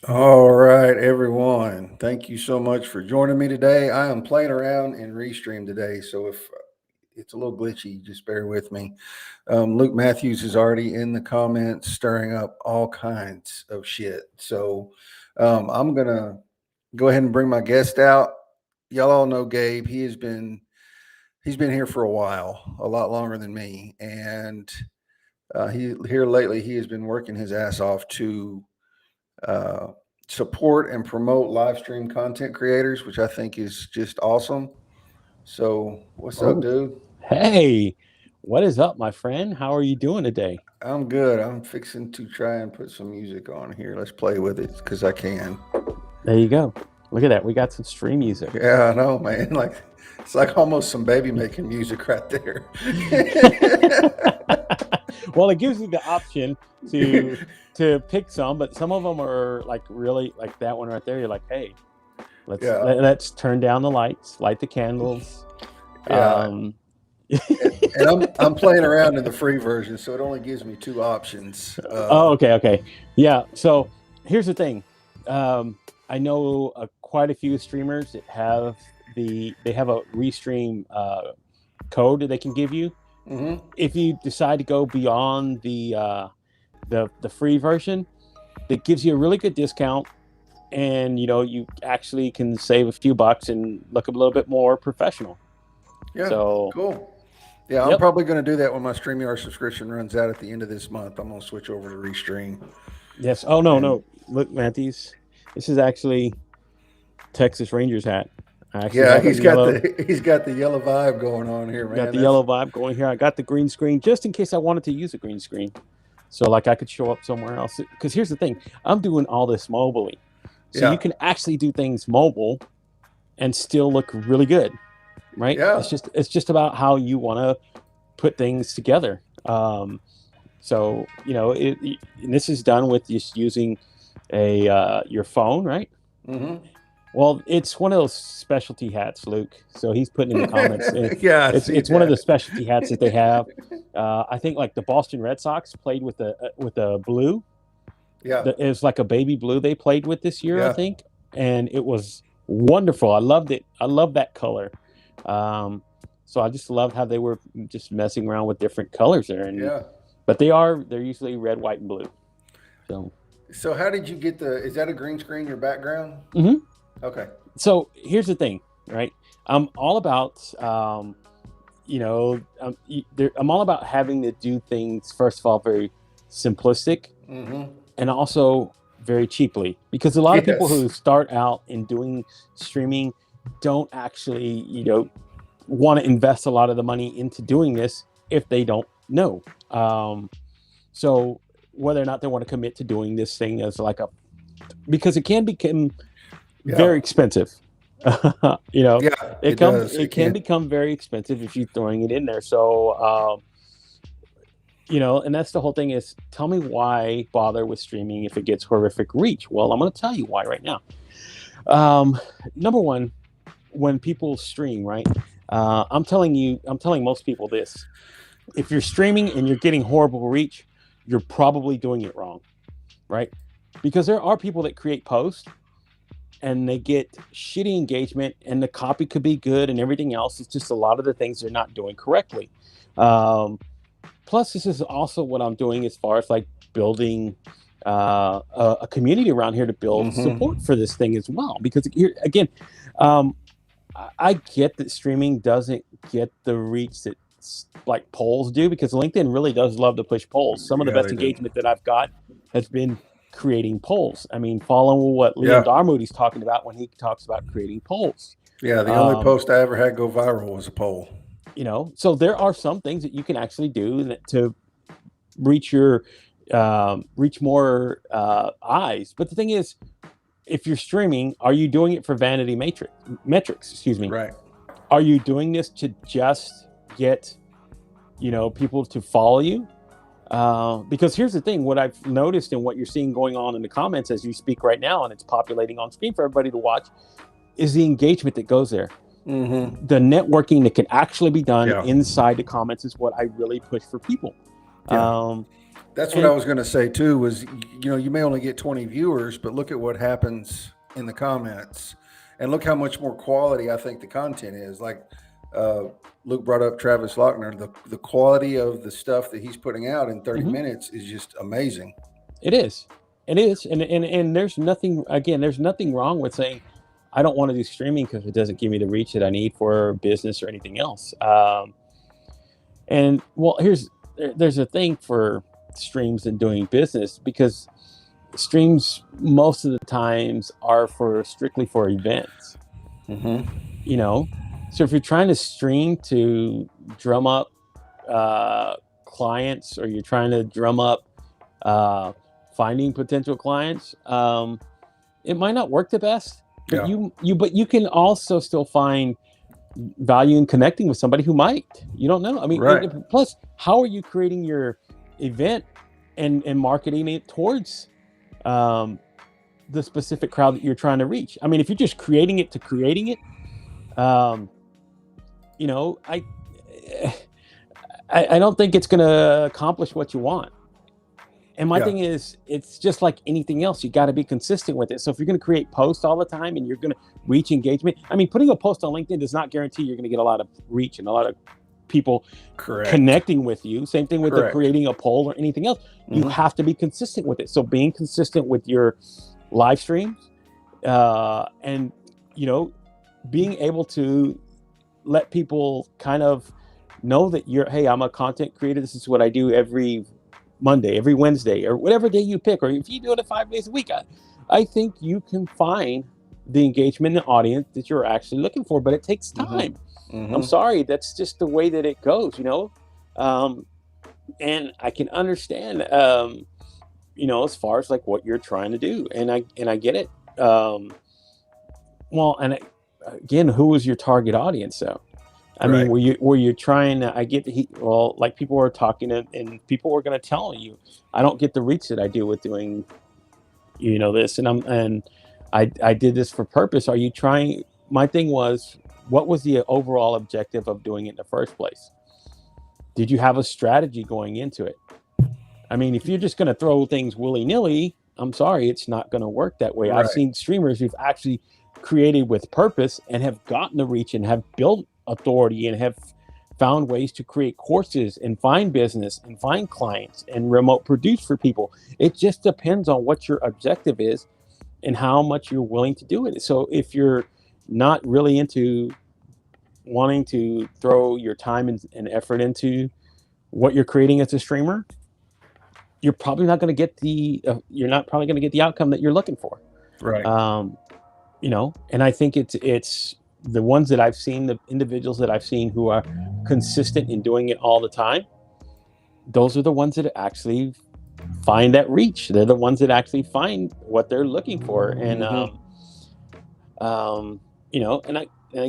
All right, everyone. Thank you so much for joining me today. I am playing around in Restream today, so if it's a little glitchy, just bear with me. Luke Matthews is already in the comments, stirring up all kinds of shit. So I'm gonna go ahead and bring my guest out. Y'all all know Gabe. He's been here for a while, a lot longer than me, and he here lately he has been working his ass off to uh, support and promote live stream content creators, which I think is just awesome. So, what's up, Oh, dude? hey, what is up, my friend? How are you doing today? I'm good. I'm fixing to try and put some music on here. Let's play with it because I can. There you go. Look at that. We got some stream music. Yeah, I know, man. Like it's like almost some baby making music right there. Well, it gives you the option to pick some, but some of them are like really like that one right there. You're like, hey, Yeah, let's turn down the lights, light the candles. yeah. Um, And I'm playing around in the free version, so it only gives me two options. oh, okay. Yeah. So here's the thing. I know quite a few streamers that have they have a restream code that they can give you Mhm. if you decide to go beyond the free version. That gives you a really good discount, and you actually can save a few bucks and look a little bit more professional. Yeah, So, cool. Yeah, I'm yep. probably going to do that when my StreamYard subscription runs out at the end of this month. I'm going to switch over to Restream. Yes. Oh no, And no. Look, Matthews. This is actually Texas Rangers hat. I actually yeah, have it he's in got yellow. the yellow vibe going on here, Got man. the That's yellow vibe going here. I got the green screen just in case I wanted to use a green screen. So like I could show up somewhere else. Because here's the thing, I'm doing all this mobilely. So yeah, you can actually do things mobile and still look really good. Right? yeah, It's just about how you want to put things together. So and this is done with just using a your phone, right? hmm Well, it's one of those specialty hats, Luke. So he's putting in the comments. yeah. I It's see it's one of the that. specialty hats that they have. I think like the Boston Red Sox played with a blue. Yeah, It was like a baby blue they played with this year, I yeah, think, and it was wonderful. I loved it. I love that color. Um, so I just loved how they were just messing around with different colors there, and yeah. but they're usually red, white, and blue. So. So how did you get the? Is that a green screen? Your background? Mhm. Okay. So here's the thing, right? I'm all about I'm all about having to do things first of all very simplistic hmm and also very cheaply, because a lot of people Yes. who start out in doing streaming don't actually want to invest a lot of the money into doing this if they don't know. So whether or not they want to commit to doing this thing as like a, because it can become Yeah. very expensive. you know, Yeah. it It comes does. it It can can. become very expensive if you're throwing it in there. So and that's the whole thing is, tell me why bother with streaming if it gets horrific reach. Well, I'm going to tell you why right now. Um, Number one, when people stream, right? I'm telling most people this: if you're streaming and you're getting horrible reach, you're probably doing it wrong, right? Because there are people that create posts and they get shitty engagement, and the copy could be good and everything else. It's just a lot of the things they're not doing correctly. Um, Plus, this is also what I'm doing as far as like building a community around here to build support hmm for this thing as well. Because here again, um, I get that streaming doesn't get the reach that like polls do, because LinkedIn really does love to push polls. Some of the Yeah, best they do. engagement that I've got has been creating polls. I mean, following what Liam Yeah. Darmoody's talking about when he talks about creating polls. Yeah. The only Um, post I ever had go viral was a poll. so there are some things that you can actually do to reach your reach more eyes. But the thing is, if you're streaming, are you doing it for vanity metrics? Excuse me. Right. Are you doing this to just get people to follow you? Because here's the thing: what I've noticed and what you're seeing going on in the comments as you speak right now, and it's populating on screen for everybody to watch, is the engagement that goes there. hmm The networking that can actually be done Yeah. inside the comments is what I really push for people. Yeah. Um, That's what I was going to say too, was, you know, you may only get 20 viewers, but look at what happens in the comments and look how much more quality I think the content is. Like Luke brought up Travis Lochner, the quality of the stuff that he's putting out in 30 minutes is just amazing. It is. And there's nothing, again, there's nothing wrong with saying, I don't want to do streaming because it doesn't give me the reach that I need for business or anything else. And well, there's a thing for streams and doing business, because streams most of the times are strictly for events. You know, so if you're trying to stream to drum up clients, or you're trying to drum up finding potential clients, it might not work the best, but you can also still find value in connecting with somebody who might. You don't know. I mean, plus, how are you creating your event and marketing it towards the specific crowd that you're trying to reach? I mean, if you're just creating it to creating it, you know, I don't think it's going to accomplish what you want. And my thing is, it's just like anything else. You got to be consistent with it. So if you're going to create posts all the time and you're going to reach engagement, I mean, putting a post on LinkedIn does not guarantee you're going to get a lot of reach and a lot of people connecting with you. Same thing with creating a poll or anything else. You have to be consistent with it. So being consistent with your live streams, and, you know, being able to let people kind of know that hey, I'm a content creator. This is what I do every Monday, every Wednesday, or whatever day you pick, or if you do it 5 days a week, I think you can find the engagement in the audience that you're actually looking for, but it takes time. I'm sorry, that's just the way that it goes, you know. And I can understand, you know, as far as like what you're trying to do, and I get it. Well, and again, who is your target audience though? I mean, were you trying to, I get like people were talking and people were going to tell you, I don't get the reach that I do with doing, you know, this, and I did this for purpose. Are you trying? My thing was, what was the overall objective of doing it in the first place? Did you have a strategy going into it? I mean, if you're just going to throw things willy-nilly, I'm sorry, it's not going to work that way. I've seen streamers who've actually created with purpose and have gotten the reach and have built authority and have found ways to create courses and find business and find clients and remote produce for people. It just depends on what your objective is and how much you're willing to do it. So if you're not really into wanting to throw your time and effort into what you're creating as a streamer, you're probably not going to get the outcome that you're looking for. You know, and I think it's the ones that I've seen, the individuals that I've seen who are consistent in doing it all the time, those are the ones that actually find that reach. They're the ones that actually find what they're looking for. And, you know, and I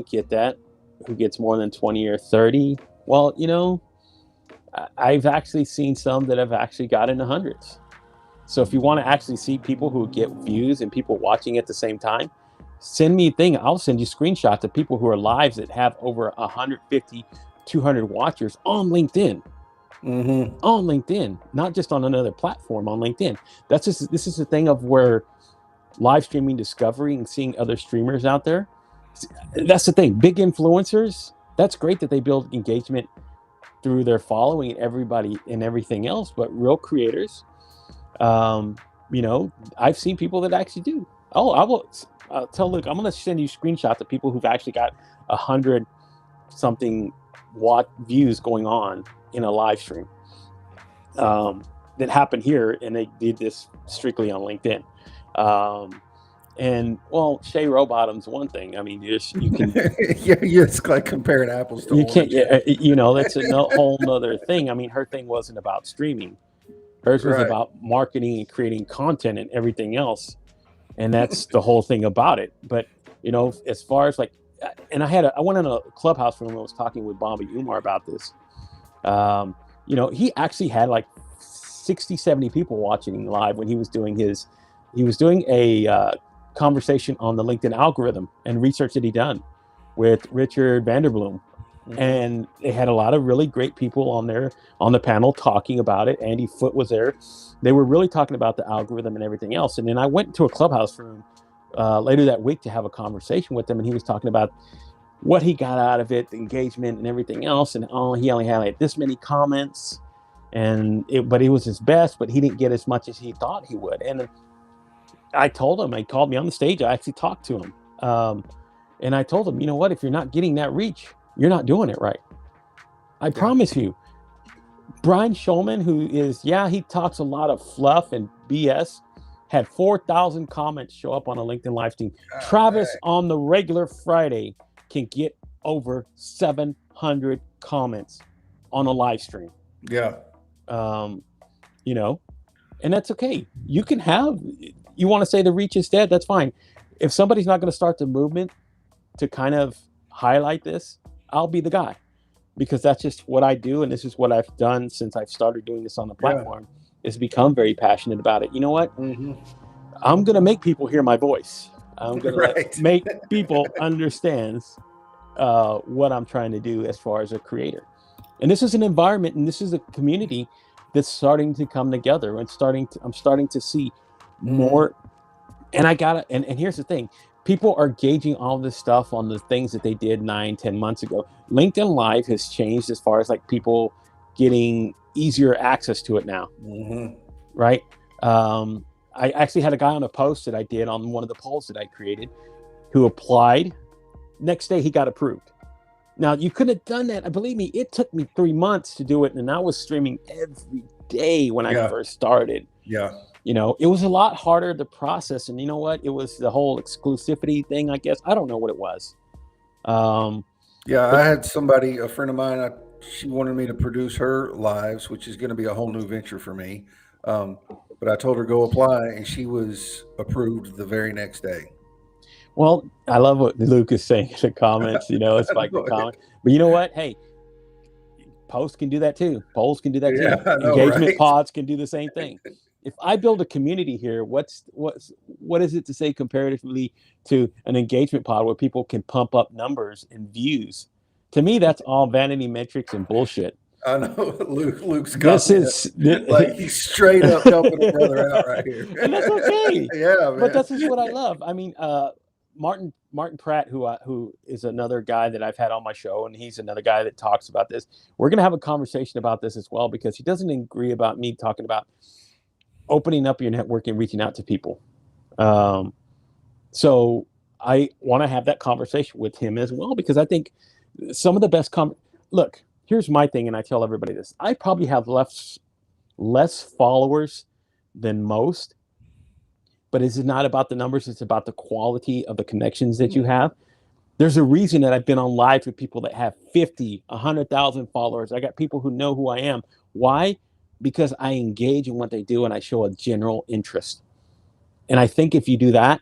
get that. Who gets more than 20 or 30? Well, you know, I've actually seen some that have actually got in the hundreds. So if you want to actually see people who get views and people watching at the same time, send me a thing. I'll send you screenshots of people who are lives that have over 150, 200 watchers on LinkedIn. On LinkedIn, not just on another platform, on LinkedIn. This is the thing of where live streaming discovery and seeing other streamers out there. That's the thing. Big influencers, that's great that they build engagement through their following and everybody and everything else, but real creators, you know, I've seen people that actually do. I'll tell Luke, I'm going to send you screenshots of people who've actually got 100 something views going on in a live stream that happened here, and they did this strictly on LinkedIn. And well, Shay Rowbottom's one thing. I mean, you can it's like comparing apples to oranges. You know, that's a whole nother thing. I mean, her thing wasn't about streaming. Hers was about marketing and creating content and everything else. And that's the whole thing about it. But, you know, as far as like, and I went in a Clubhouse room and was talking with Bobby Umar about this. You know, he actually had like 60, 70 people watching live when he was doing a conversation on the LinkedIn algorithm and research that he done with Richard Vanderbloom. And they had a lot of really great people on there on the panel talking about it. Andy Foote was there. They were really talking about the algorithm and everything else. And then I went to a Clubhouse room later that week to have a conversation with him, and he was talking about what he got out of it, the engagement and everything else. And he only had like this many comments, but it was his best, but he didn't get as much as he thought he would. And I told him, he called me on the stage. I actually talked to him. And I told him, you know what, if you're not getting that reach, you're not doing it right. I promise you. Brian Schulman, who is, he talks a lot of fluff and BS, had 4,000 comments show up on a LinkedIn live stream. Travis on the regular Friday can get over 700 comments on a live stream. Yeah. You know, and that's okay. You want to say the reach is dead, that's fine. If somebody's not going to start the movement to kind of highlight this, I'll be the guy, because that's just what I do. And this is what I've done since I've started doing this on the platform, is become very passionate about it. You know what? I'm going to make people hear my voice. I'm going to make people understand what I'm trying to do as far as a creator. And this is an environment, and this is a community that's starting to come together, and I'm starting to see more. And and here's the thing. People are gauging all this stuff on the things that they did 9-10 months ago. LinkedIn Live has changed as far as like people getting easier access to it now. Right. I actually had a guy on a post that I did on one of the polls that I created who applied. Next day, he got approved. Now, you couldn't have done that. Believe me, it took me 3 months to do it. And I was streaming every day when I first started. You know, it was a lot harder to process. And you know what? It was the whole exclusivity thing, I guess. I don't know what it was. I had somebody, a friend of mine, she wanted me to produce her lives, which is going to be a whole new venture for me. But I told her go apply, and she was approved the very next day. Well, I love what Luke is saying in the comments. You know, it's like the comment. But you know what? Hey, posts can do that too. Polls can do that too. Engagement pods can do the same thing. If I build a community here, what is it to say comparatively to an engagement pod where people can pump up numbers and views? To me, that's all vanity metrics and bullshit. I know Luke's got like he's straight up helping a brother out right here, and that's okay. Man. But that's just what I love. I mean, Martin Pratt, who is another guy that I've had on my show, and he's another guy that talks about this. We're going to have a conversation about this as well, because he doesn't agree about me talking about opening up your network and reaching out to people. So I want to have that conversation with him as well, because I think some of the best look, here's my thing, and I tell everybody this. I probably have less followers than most, but it's not about the numbers. It's about the quality of the connections that you have. There's a reason that I've been on live with people that have 50, 100,000 followers. I got people who know who I am. Why? Because I engage in what they do, and I show a general interest. And I think if you do that,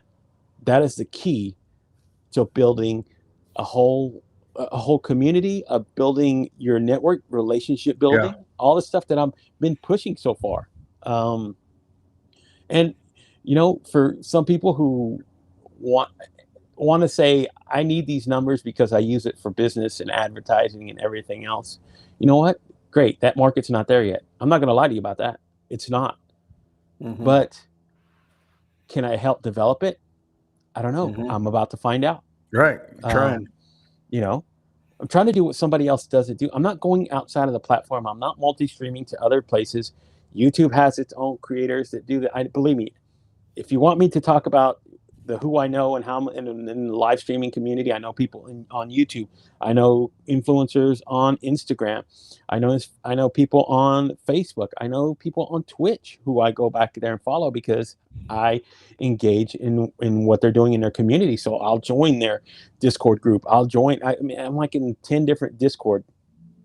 that is the key to building a whole community, of building your network, relationship building, all the stuff that I've been pushing so far. And you know, for some people who want to say, I need these numbers because I use it for business and advertising and everything else. You know what? Great. That market's not there yet. I'm not going to lie to you about that. It's not. But can I help develop it? I don't know. I'm about to find out. Right. Trying. You know, I'm trying to do what somebody else doesn't do. I'm not going outside of the platform. I'm not multi-streaming to other places. YouTube has its own creators that do that. Believe me, if you want me to talk about who I know and how in the live streaming community, I know people on YouTube. I know influencers on Instagram. I know people on Facebook. I know people on Twitch who I go back there and follow because I engage in what they're doing in their community. So I'll join their Discord group. I'm like in 10 different Discord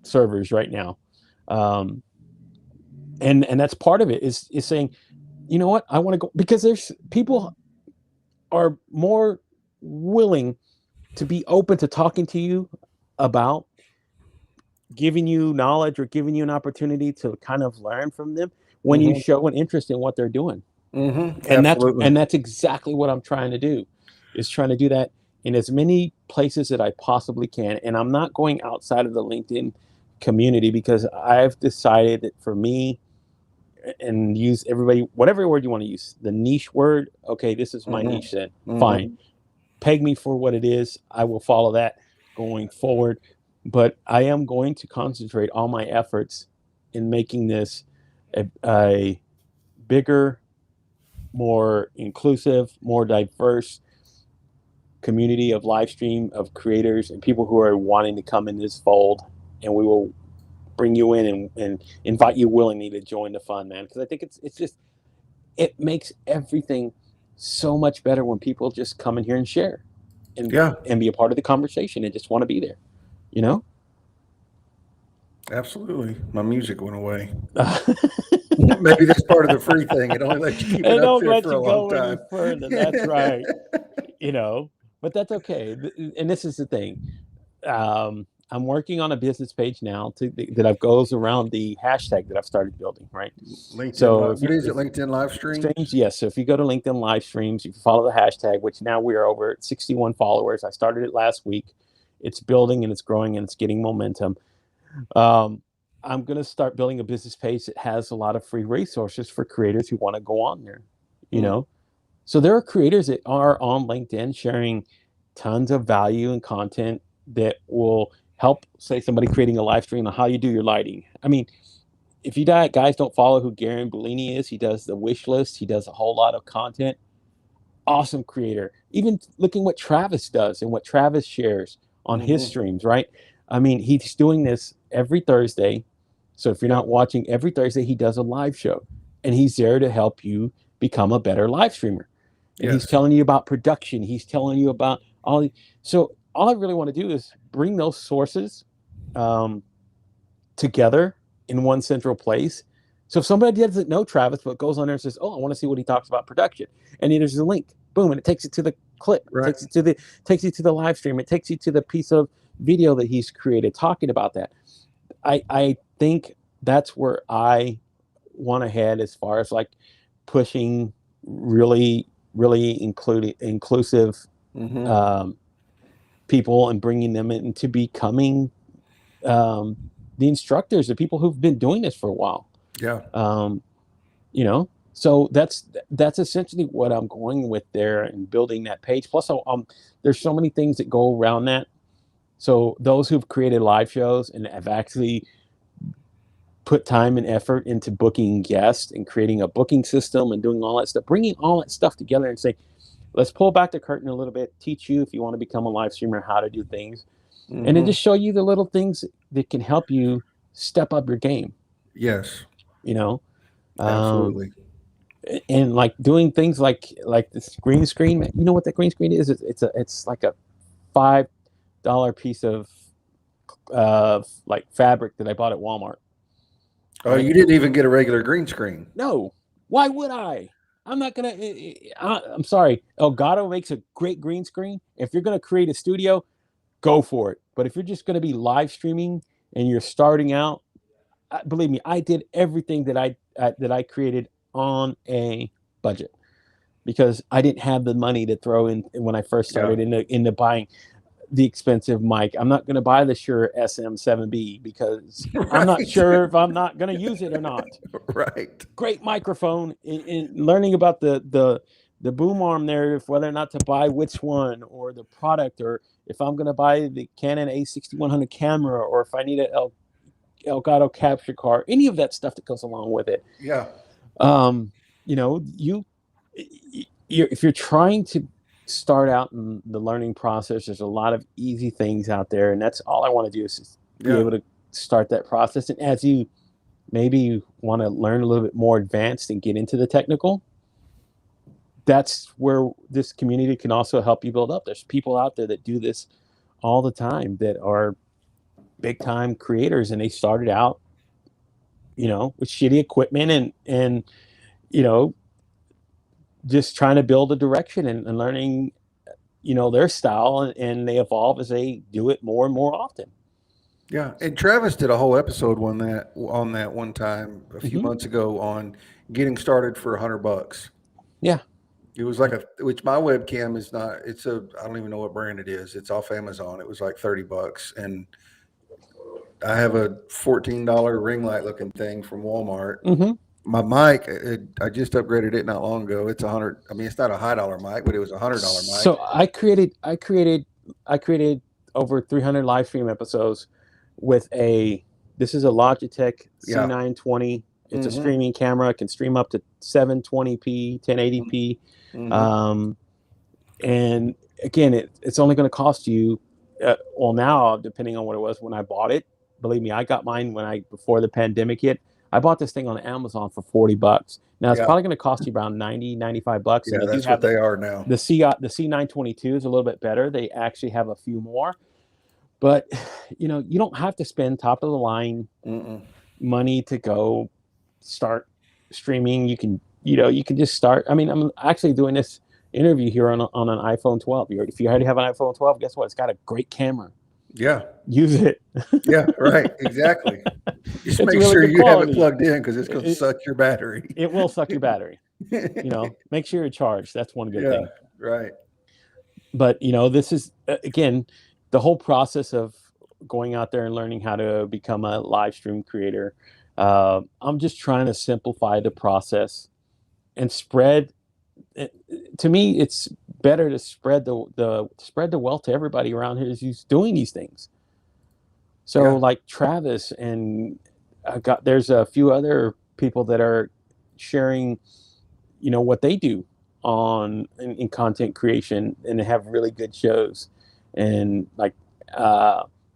servers right now. And that's part of it is saying, you know what, I want to go, because there's people are more willing to be open to talking to you about giving you knowledge or giving you an opportunity to kind of learn from them when you show an interest in what they're doing. And that's exactly what I'm trying to do, is trying to do that in as many places that I possibly can. And I'm not going outside of the LinkedIn community, because I've decided that for me, and use everybody, whatever word you want to use, the niche word. Okay, this is my niche then. Fine. Peg me for what it is. I will follow that going forward. But I am going to concentrate all my efforts in making this a bigger, more inclusive, more diverse community of live stream, of creators and people who are wanting to come in this fold. And we will bring you in and invite you willingly to join the fun, man. Because I think it's just, it makes everything so much better when people just come in here and share and be a part of the conversation and just want to be there, you know? Absolutely. My music went away. Maybe that's part of the free thing. It only lets you keep it up there for a long time. Any further. That's right. You know, but that's okay. And this is the thing. I'm working on a business page now that goes around the hashtag that I've started building, right? LinkedIn, so what is it? LinkedIn live streams? Yes. So if you go to LinkedIn live streams, you follow the hashtag, which now we are over 61 followers. I started it last week. It's building and it's growing and it's getting momentum. I'm going to start building a business page that has a lot of free resources for creators who want to go on there, you know? So there are creators that are on LinkedIn sharing tons of value and content that will help, say, somebody creating a live stream on how you do your lighting. I mean, if you guys don't follow who 𝙏𝙗𝙞 𝙇𝙗𝙑 is, he does the wish list. He does a whole lot of content. Awesome creator. Even looking what Travis does and what Travis shares on his streams, right? I mean, he's doing this every Thursday. So if you're not watching every Thursday, he does a live show, and he's there to help you become a better live streamer. And he's telling you about production. He's telling you about all. So all I really want to do is bring those sources together in one central place. So if somebody doesn't know Travis but goes on there and says, "Oh, I want to see what he talks about production," and then there's a link, boom, and it takes it to the clip, takes you to the live stream, it takes you to the piece of video that he's created talking about that. I think that's where I want to head as far as like pushing really inclusive people and bringing them into becoming the instructors, the people who've been doing this for a while. You know, so that's essentially what I'm going with there and building that page. Plus, there's so many things that go around that. So those who've created live shows and have actually put time and effort into booking guests and creating a booking system and doing all that stuff, bringing all that stuff together and say, let's pull back the curtain a little bit, teach you, if you want to become a live streamer, how to do things, and then just show you the little things that can help you step up your game. Yes. You know? Absolutely. And like doing things like this green screen. You know what that green screen is? It's like a $5 piece of like fabric that I bought at Walmart. Oh, right? You didn't even get a regular green screen? No. Why would I? I'm not gonna. I'm sorry. Elgato makes a great green screen. If you're gonna create a studio, go for it. But if you're just gonna be live streaming and you're starting out, believe me, I did everything that I created on a budget, because I didn't have the money to throw in when I first started into buying the expensive mic. I'm not going to buy the Shure SM7B because I'm not sure if I'm not going to use it or not. Right. Great microphone. In learning about the boom arm there, if whether or not to buy which one, or the product, or if I'm going to buy the Canon A6100 camera, or if I need a Elgato capture card, any of that stuff that goes along with it. Yeah. You know, if you're trying to start out in the learning process, there's a lot of easy things out there, and that's all I want to do is be able to start that process. And as you maybe want to learn a little bit more advanced and get into the technical, that's where this community can also help you build up. There's people out there that do this all the time that are big time creators, and they started out, you know, with shitty equipment and you know, just trying to build a direction and learning, you know, their style, and they evolve as they do it more and more often. Yeah, and Travis did a whole episode on that one time a few months ago on getting started for $100. Yeah, It was like which my webcam is not, I don't even know what brand it is. It's off Amazon. It was like $30. And I have a $14 ring light looking thing from Walmart. Mm-hmm. My mic, I just upgraded it not long ago. It's it's not a high dollar mic, but it was $100 mic. So I created over 300 live stream episodes with this is a Logitech C920. It's a streaming camera. It can stream up to 720p, 1080p. And again, it's only going to cost you, well, now, depending on what it was when I bought it, believe me, I got mine before the pandemic hit. I bought this thing on Amazon for $40. Now it's probably going to cost you around $95. Yeah, that's what they are now. The C922 is a little bit better. They actually have a few more, but you don't have to spend top of the line money to go start streaming. You can just start. I mean, I'm actually doing this interview here on an iPhone 12. If you already have an iPhone 12, guess what? It's got a great camera. Yeah. Use it. Yeah, right. Exactly. Just make really sure you quality. have it plugged in because it's going to suck your battery. It will suck your battery. Make sure you're charged. That's one good thing. Right. But, this is, again, the whole process of going out there and learning how to become a live stream creator. I'm just trying to simplify the process and spread. To me, it's better to spread the wealth to everybody around here who's doing these things. So like Travis and there's a few other people that are sharing, what they do in content creation, and they have really good shows. And like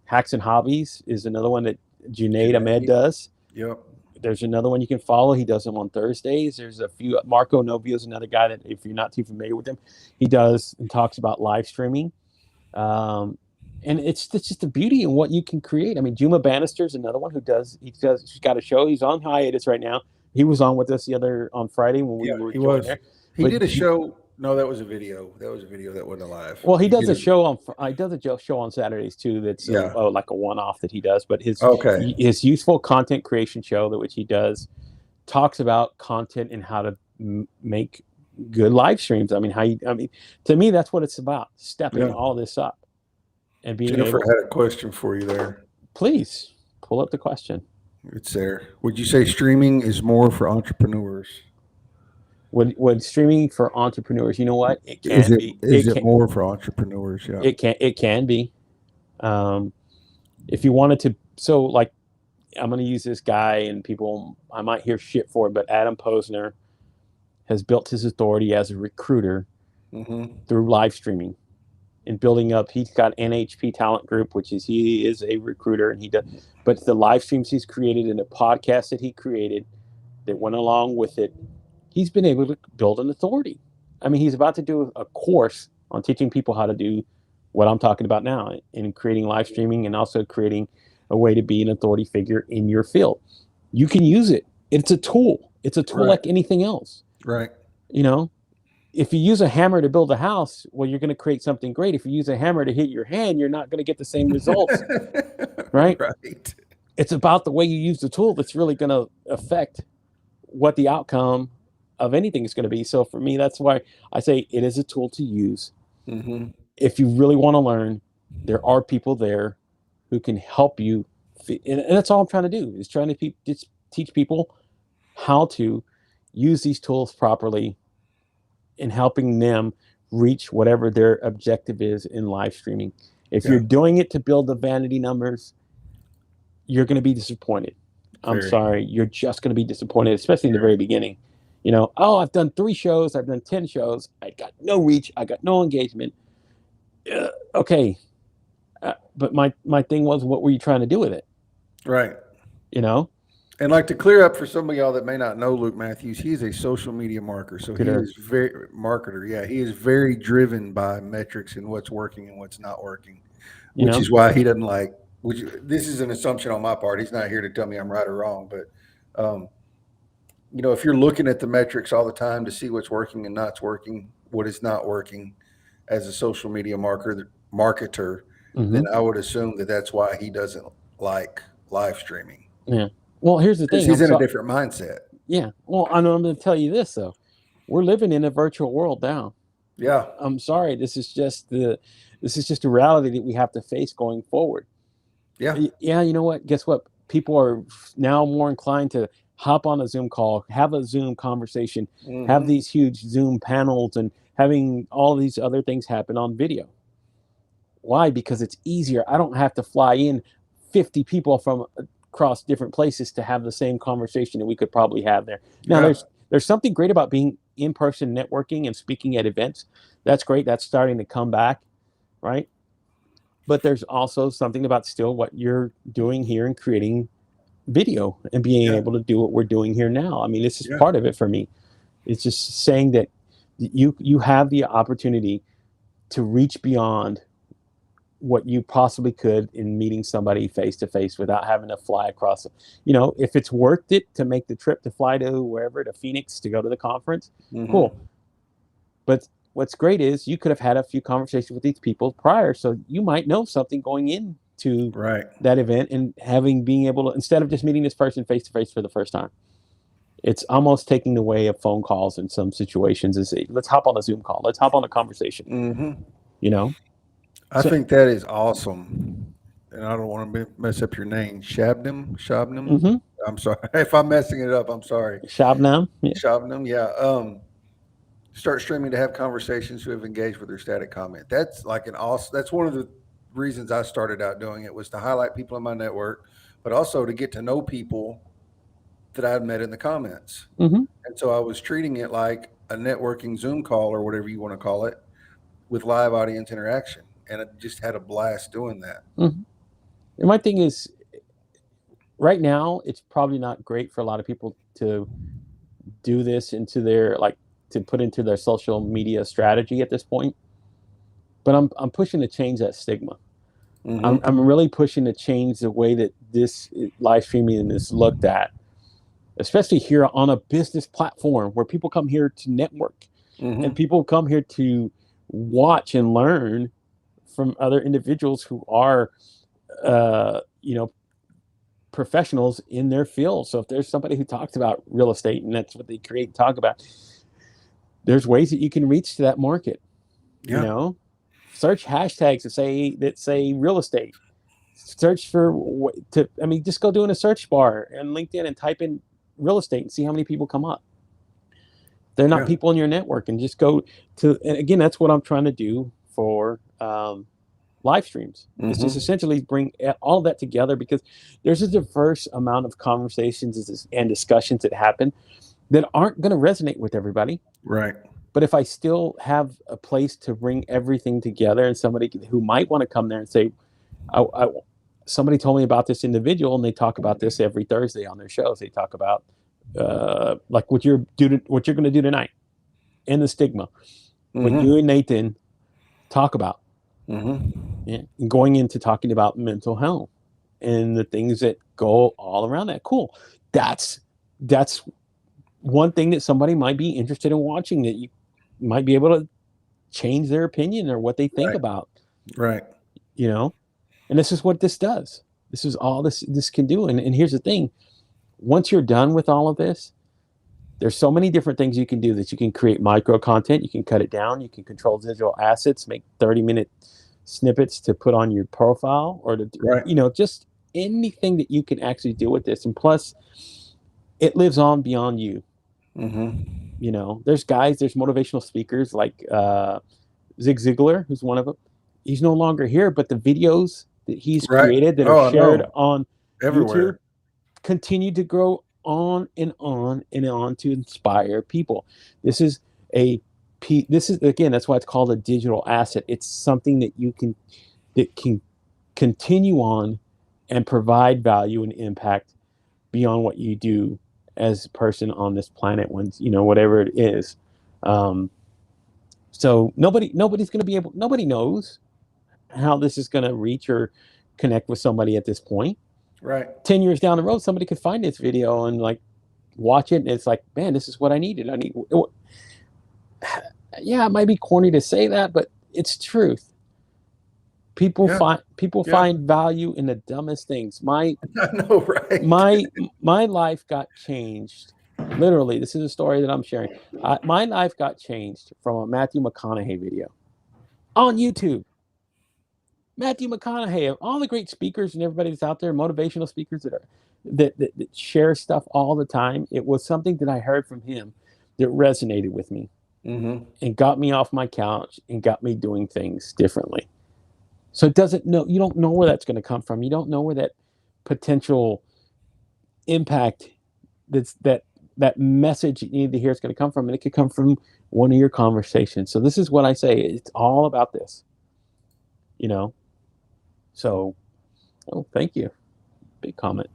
Hacks and Hobbies is another one that Junaid Ahmed does. Yep. There's another one you can follow. He does them on Thursdays. There's a few. Marco Novio is another guy that, if you're not too familiar with him, he does and talks about live streaming. And it's just the beauty in what you can create. I mean, Juma Bannister is another one she's got a show. He's on hiatus right now. He was on with us on Friday when we were joining there. He did a show. No, that was a video. That wasn't live. Well, he does a show on Saturdays too. That's like a one-off that he does. But his useful content creation show which he does talks about content and how to make good live streams. I mean, to me, that's what it's about. Stepping all this up and being. Jennifer had a question for you there. Please pull up the question. It's there. Would you say streaming is more for entrepreneurs? Would streaming for entrepreneurs? You know what? It can be. Is it more for entrepreneurs? Yeah. It can be. If you wanted to, so like, I'm going to use this guy, and people, I might hear shit for it, but Adam Posner has built his authority as a recruiter through live streaming and building up. He's got NHP Talent Group, he is a recruiter, and he does. But the live streams he's created and the podcast that he created that went along with it, he's been able to build an authority. I mean, he's about to do a course on teaching people how to do what I'm talking about now in creating live streaming and also creating a way to be an authority figure in your field. You can use it. It's a tool. It's a tool like anything else. Right. If you use a hammer to build a house, well, you're going to create something great. If you use a hammer to hit your hand, you're not going to get the same results. Right? Right. It's about the way you use the tool that's really going to affect what the outcome of anything is going to be. So for me, that's why I say it is a tool to use. If you really want to learn, there are people there who can help you. And that's all I'm trying to do, is trying to just teach people how to use these tools properly and helping them reach whatever their objective is in live streaming. If you're doing it to build the vanity numbers, you're going to be disappointed. I'm sorry. You're just going to be disappointed, especially in the very beginning. I've done 3 shows. I've done 10 shows. I got no reach. I got no engagement. Okay. But my thing was, what were you trying to do with it? Right. And like, to clear up for some of y'all that may not know Luke Matthews, he is a social media marketer. So he is very driven by metrics and what's working and what's not working, which is why he doesn't this is an assumption on my part. He's not here to tell me I'm right or wrong, but if you're looking at the metrics all the time to see what's working and not working, what is not working as a social media marketer, then I would assume that that's why he doesn't like live streaming. Yeah. Well, here's the thing. He's in a different mindset. Yeah. Well, I'm going to tell you this, though. we're living in a virtual world now. Yeah. I'm sorry. This is just a reality that we have to face going forward. Yeah. Yeah. You know what? Guess what? People are now more inclined to hop on a Zoom call, have a Zoom conversation, have these huge Zoom panels, and having all these other things happen on video. Why? Because it's easier. I don't have to fly in 50 people from across different places to have the same conversation that we could probably have there. Now, Yeah. there's something great about being in-person networking and speaking at events. That's great. That's starting to come back, right? But there's also something about still what you're doing here and creating video and being Yeah. able to do what we're doing here now. I mean, this is Yeah. part of it for me. It's just saying that you have the opportunity to reach beyond what you possibly could in meeting somebody face to face without having to fly across. You know, if it's worth it to make the trip to fly to wherever, to Phoenix, to go to the conference, cool. But what's great is you could have had a few conversations with these people prior, so you might know something going into Right. that event, and being able to, instead of just meeting this person face to face for the first time, it's almost taking the way of phone calls in some situations. Is let's hop on a Zoom call, let's hop on a conversation. You know, I think that is awesome. And I don't want to mess up your name. Shabnam? I'm sorry. If I'm messing it up, I'm sorry. Shabnam. Yeah. Shabnam, yeah. Start streaming to have conversations who have engaged with their static comment. That's like an awesome, that's one of the reasons I started out doing it, was to highlight people in my network, but also to get to know people that I'd met in the comments. And so I was treating it like a networking Zoom call or whatever you want to call it, with live audience interaction. And I just had a blast doing that. And my thing is, right now, it's probably not great for a lot of people to do this into their, like, to put into their social media strategy at this point. But I'm pushing to change that stigma. I'm really pushing to change the way that this live streaming is looked at, especially here on a business platform where people come here to network and people come here to watch and learn from other individuals who are, professionals in their field. So if there's somebody who talks about real estate and that's what they create and talk about, there's ways that you can reach to that market. Yeah. You know, search hashtags that say real estate. Search for just go do in a search bar and LinkedIn and type in real estate and see how many people come up. They're not people in your network, and just go to, and again, that's what I'm trying to do for live streams. It's just essentially bring all that together, because there's a diverse amount of conversations and discussions that happen that aren't going to resonate with everybody. Right. But if I still have a place to bring everything together, and somebody who might want to come there and say, somebody told me about this individual, and they talk about this every Thursday on their shows. They talk about like what you're going to do tonight, and the stigma, what you and Nathan talk about, and going into talking about mental health and the things that go all around that. Cool. That's one thing that somebody might be interested in watching, that you might be able to change their opinion or what they think about. Right. You know, and this is what this does. This is all this can do. And here's the thing. Once you're done with all of this, there's so many different things you can do. That you can create micro content, you can cut it down, you can control digital assets, make 30-minute snippets to put on your profile, or to, just anything that you can actually do with this. And plus, it lives on beyond you. You know, there's motivational speakers like Zig Ziglar, who's one of them. He's no longer here, but the videos that he's created that are shared on everywhere YouTube continue to grow on and on and on to inspire people. This is again, that's why it's called a digital asset. It's something that can continue on and provide value and impact beyond what you do as a person on this planet, when whatever it is. So nobody knows how this is going to reach or connect with somebody at this point. Right. 10 years down the road, somebody could find this video and like watch it, and it's like, man, this is what I needed. Yeah, it might be corny to say that, but it's truth. People find value in the dumbest things. I know, right? My life got changed Literally, this is a story that I'm sharing. My life got changed from a Matthew McConaughey video on YouTube. Matthew McConaughey, of all the great speakers and everybody that's out there, motivational speakers that share stuff all the time, it was something that I heard from him that resonated with me and got me off my couch and got me doing things differently. So you don't know where that's going to come from. You don't know where that potential impact that message you need to hear is going to come from, and it could come from one of your conversations. So this is what I say. It's all about this, you know. So, oh, thank you. Big comment.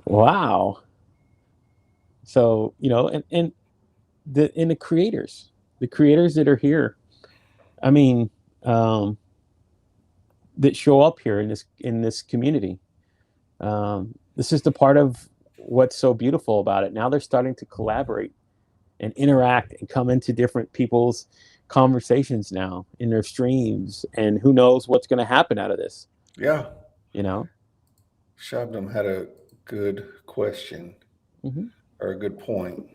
Wow. So, you know, and the creators that are here, I mean, that show up here in this community. This is the part of what's so beautiful about it. Now they're starting to collaborate and interact and come into different people's conversations now in their streams, and who knows what's going to happen out of this. Yeah. You know, Shabnam had a good question or a good point.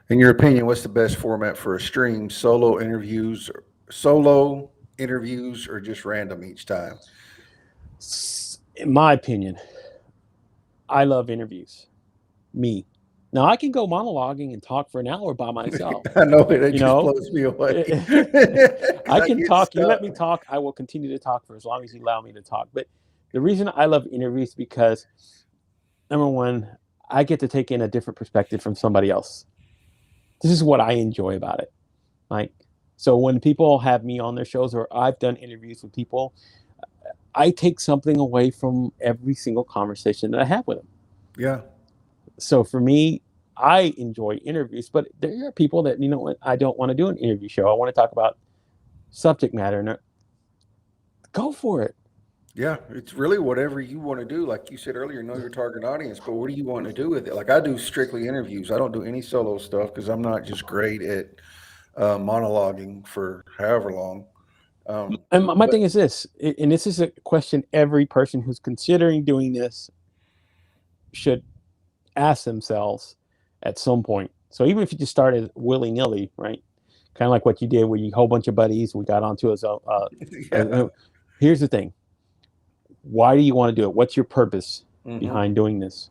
In your opinion, what's the best format for a stream? Solo interviews, or just random each time? In my opinion, I love interviews. Me. Now I can go monologuing and talk for an hour by myself. I know it just blows me away. I can talk. You let me talk, I will continue to talk for as long as you allow me to talk. But the reason I love interviews is because, number one, I get to take in a different perspective from somebody else. This is what I enjoy about it. Like, so when people have me on their shows, or I've done interviews with people, I take something away from every single conversation that I have with them. Yeah. So for me, I enjoy interviews, but there are people that, you know what, I don't want to do an interview show. I want to talk about subject matter, and go for it. Yeah, it's really whatever you want to do. Like you said earlier, know your target audience, but what do you want to do with it? Like I do strictly interviews. I don't do any solo stuff because I'm not just great at monologuing for however long. And my thing is this, and this is a question every person who's considering doing this should ask themselves at some point. So even if you just started willy-nilly, right? Kind of like what you did with a whole bunch of buddies, we got onto us. Here's the thing. Why do you want to do it? What's your purpose behind doing this?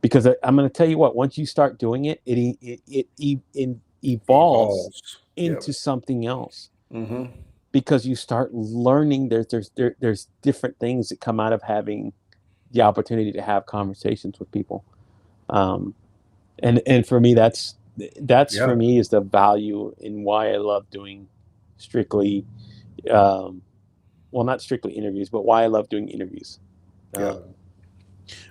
Because I'm going to tell you what, once you start doing it, it evolves into something else. Because you start learning there's different things that come out of having the opportunity to have conversations with people. And for me, that's for me is the value in why I love doing strictly, well, not strictly interviews, but why I love doing interviews.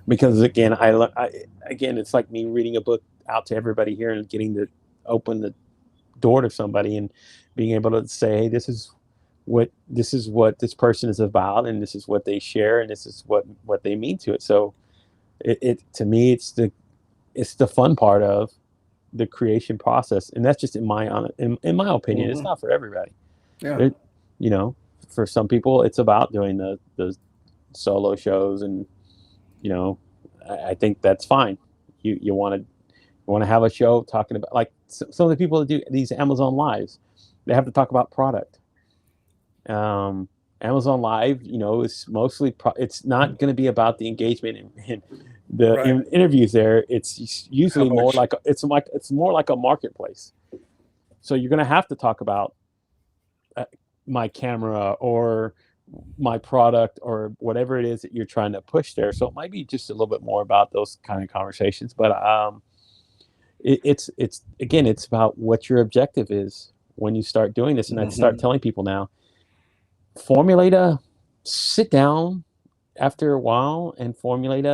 Because again, again, it's like me reading a book out to everybody here and getting to open the door to somebody and being able to say, hey, this is what this person is about, and this is what they share, and this is what they mean to it. So it to me, it's the fun part of the creation process, and that's just in my opinion. It's not for everybody. You know, for some people, it's about doing the solo shows, and you know, I think that's fine. You want to have a show talking about, like some of the people that do these Amazon Lives, they have to talk about product. Amazon Live, you know, is mostly it's not going to be about the engagement and the interviews there. It's usually more like it's more like a marketplace. So you're going to have to talk about my camera or my product or whatever it is that you're trying to push there. So it might be just a little bit more about those kind of conversations, but it's again, it's about what your objective is when you start doing this. And I start telling people now, sit down after a while and formulate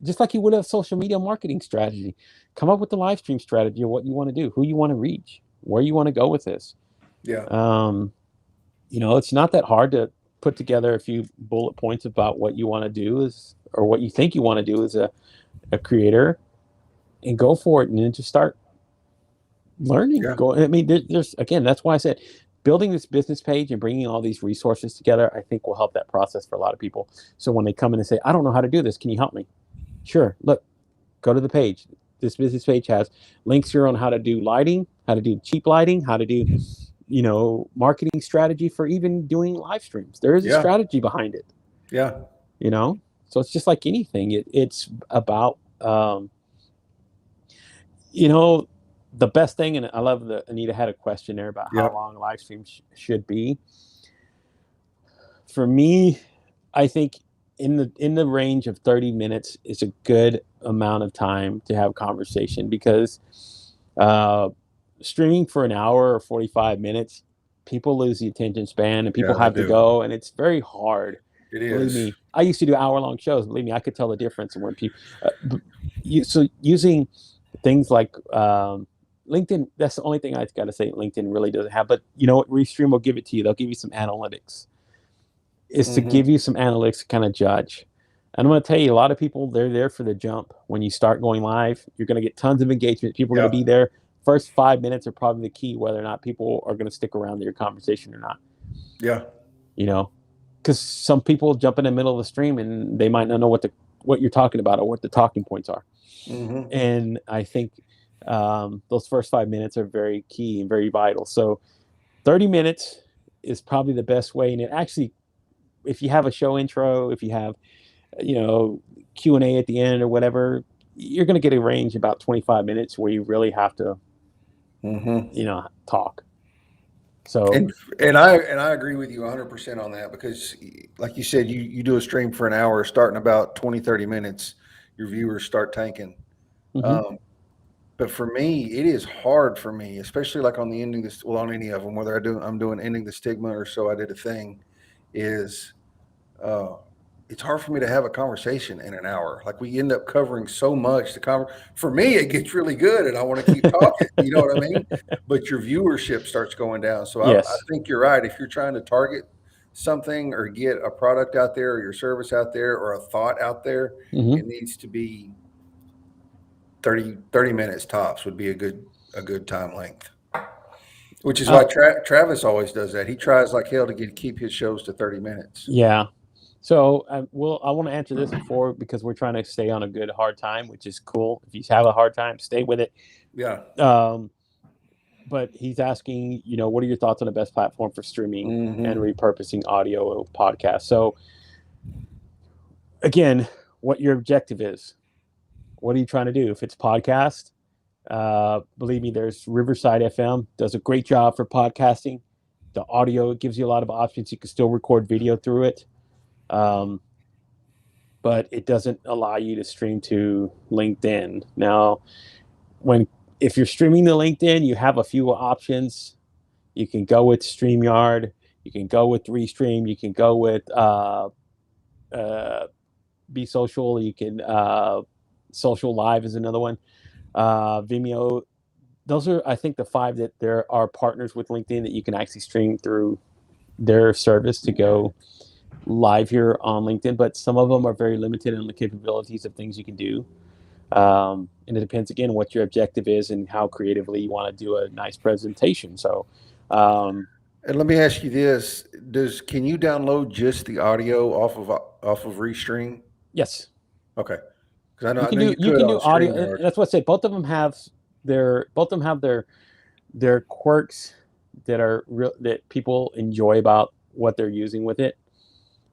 just like you would a social media marketing strategy. Come up with the live stream strategy of what you want to do, who you want to reach, where you want to go with this. You know, it's not that hard to put together a few bullet points about what you want to do or what you think you want to do as a creator, and go for it, and then just start learning. I mean, there's again, that's why I said building this business page and bringing all these resources together, I think will help that process for a lot of people. So when they come in and say, I don't know how to do this, can you help me? Sure. Look, go to the page. This business page has links here on how to do lighting, how to do cheap lighting, how to do, marketing strategy for even doing live streams. There is a strategy behind it. Yeah. So it's just like anything. It's about, the best thing, and I love that Anita had a question there about how long a live stream should be. For me, I think in the range of 30 minutes is a good amount of time to have conversation, because streaming for an hour or 45 minutes, people lose the attention span and people have to go, and it's very hard. It is. Believe me, I used to do hour-long shows. Believe me, I could tell the difference when people. So using things like LinkedIn, that's the only thing I got to say LinkedIn really doesn't have. But you know what? Restream will give it to you. They'll give you some analytics. Is to give you some analytics to kind of judge. And I'm going to tell you, a lot of people, they're there for the jump. When you start going live, you're going to get tons of engagement. People are going to be there. First 5 minutes are probably the key, whether or not people are going to stick around to your conversation or not. Yeah. Because some people jump in the middle of the stream and they might not know what you're talking about or what the talking points are. And I think those first 5 minutes are very key and very vital. So 30 minutes is probably the best way. And it actually, if you have a show intro, if you have, Q&A at the end or whatever, you're going to get a range about 25 minutes where you really have to, talk. So, and I agree with you 100% on that, because like you said, you do a stream for an hour, starting about 20-30 minutes, your viewers start tanking. But for me, it is hard for me, especially like on the on any of them, whether I'm doing Ending the Stigma or So I Did a Thing, is it's hard for me to have a conversation in an hour. Like, we end up covering so much. For me, it gets really good and I want to keep talking, you know what I mean? But your viewership starts going down. So I think you're right. If you're trying to target something or get a product out there or your service out there or a thought out there, it needs to be 30 minutes tops would be a good time length. Which is why Travis always does that. He tries like hell to keep his shows to 30 minutes. Yeah. So I want to answer this because we're trying to stay on a good hard time, which is cool. If you have a hard time, stay with it. Yeah. But he's asking, what are your thoughts on the best platform for streaming and repurposing audio podcasts? So again, what your objective is. What are you trying to do? If it's podcast, believe me, there's Riverside FM, does a great job for podcasting. The audio, it gives you a lot of options. You can still record video through it. But it doesn't allow you to stream to LinkedIn. Now, if you're streaming to LinkedIn, you have a few options. You can go with StreamYard. You can go with Restream. You can go with Be Social. You can Social Live is another one. Vimeo. Those are, I think, the 5 that there are partners with LinkedIn that you can actually stream through their service to go live here on LinkedIn. But some of them are very limited in the capabilities of things you can do. And it depends, again, what your objective is and how creatively you want to do a nice presentation. So, and let me ask you this: can you download just the audio off of Restream? Yes. Okay. Because I know you can do audio. That's what I said. Both of them have their quirks that are real, that people enjoy about what they're using with it.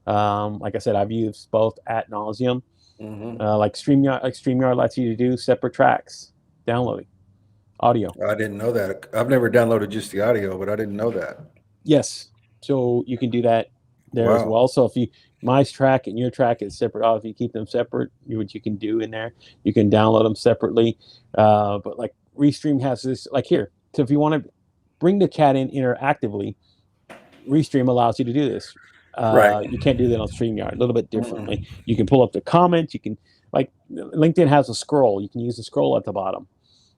Like I said, I've used both ad nauseum. Like StreamYard lets you do separate tracks, downloading audio. I didn't know that. I've never downloaded just the audio, but I didn't know that. Yes, so you can do that there as well. So if my track and your track is separate, if you keep them separate, what you can do in there, you can download them separately. But like Restream has this, like here. So if you want to bring the chat in interactively, Restream allows you to do this. Right. You can't do that on StreamYard. A little bit differently. You can pull up the comments. You can, like, LinkedIn has a scroll. You can use the scroll at the bottom,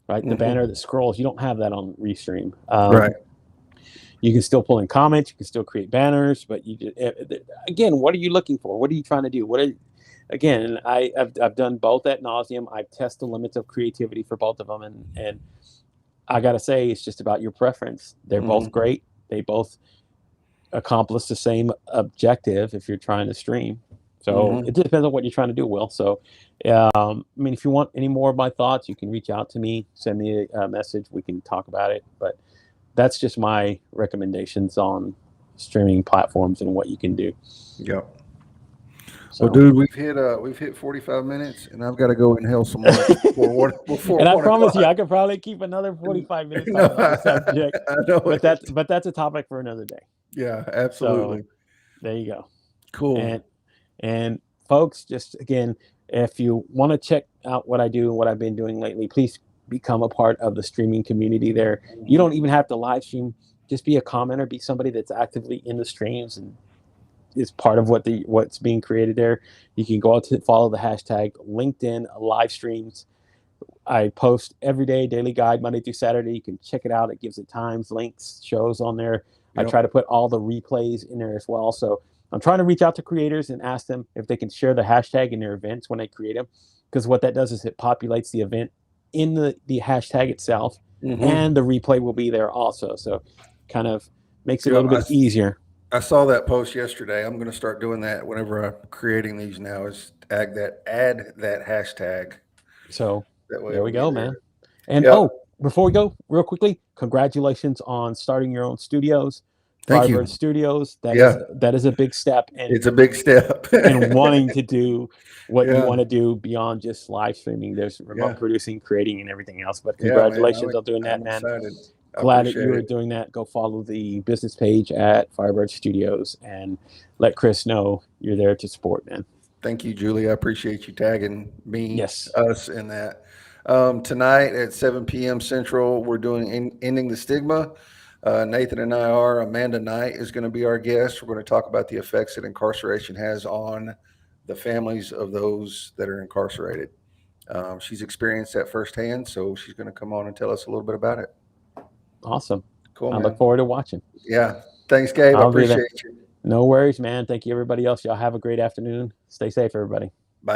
right? The banner that scrolls. You don't have that on Restream. Right. You can still pull in comments. You can still create banners. But again, what are you looking for? What are you trying to do? Again, I've done both ad nauseum. I've tested the limits of creativity for both of them, and I gotta say, it's just about your preference. They're both great. they both accomplish the same objective if you're trying to stream. So it depends on what you're trying to do, Will. So, I mean, if you want any more of my thoughts, you can reach out to me, send me a message. We can talk about it. But that's just my recommendations on streaming platforms and what you can do. Yep. So, well, dude, we've hit 45 minutes, and I've got to go inhale some lunch before and I 1 promise you, o'clock. I could probably keep another 45 minutes No, talking about the subject. I know But it. that's a topic for another day. Yeah, absolutely. So there you go. Cool. And folks, just again, if you want to check out what I do and what I've been doing lately, please become a part of the streaming community there. You don't even have to live stream. Just be a commenter, be somebody that's actively in the streams and is part of what's being created there. You can go out to follow the hashtag LinkedIn live streams. I post every day, daily guide, Monday through Saturday. You can check it out. It gives it times, links, shows on there. I try to put all the replays in there as well. So I'm trying to reach out to creators and ask them if they can share the hashtag in their events when they create them, because what that does is it populates the event in the hashtag itself, and the replay will be there also. So kind of makes it a little bit easier. I saw that post yesterday. I'm going to start doing that whenever I'm creating these now, is add that hashtag. So that way there we go, man. And before we go, real quickly, congratulations on starting your own studios. Thank you. 𝙂𝙗𝙗 Studios. That is a big step. And it's a big step in wanting to do what you want to do beyond just live streaming. There's remote producing, creating, and everything else. But congratulations on doing that, man. Excited. Glad that you were doing that. Go follow the business page at 𝙂𝙗𝙗 Studios and let Chris know you're there to support, man. Thank you, Julie. I appreciate you tagging me, us in that. Tonight at 7 p.m. Central, we're doing Ending the Stigma. Nathan and I are. Amanda Knight is going to be our guest. We're going to talk about the effects that incarceration has on the families of those that are incarcerated. She's experienced that firsthand, so she's going to come on and tell us a little bit about it. Awesome. Cool. I look forward to watching. Yeah. Thanks, Gabe. I appreciate you. No worries, man. Thank you, everybody else. Y'all have a great afternoon. Stay safe, everybody.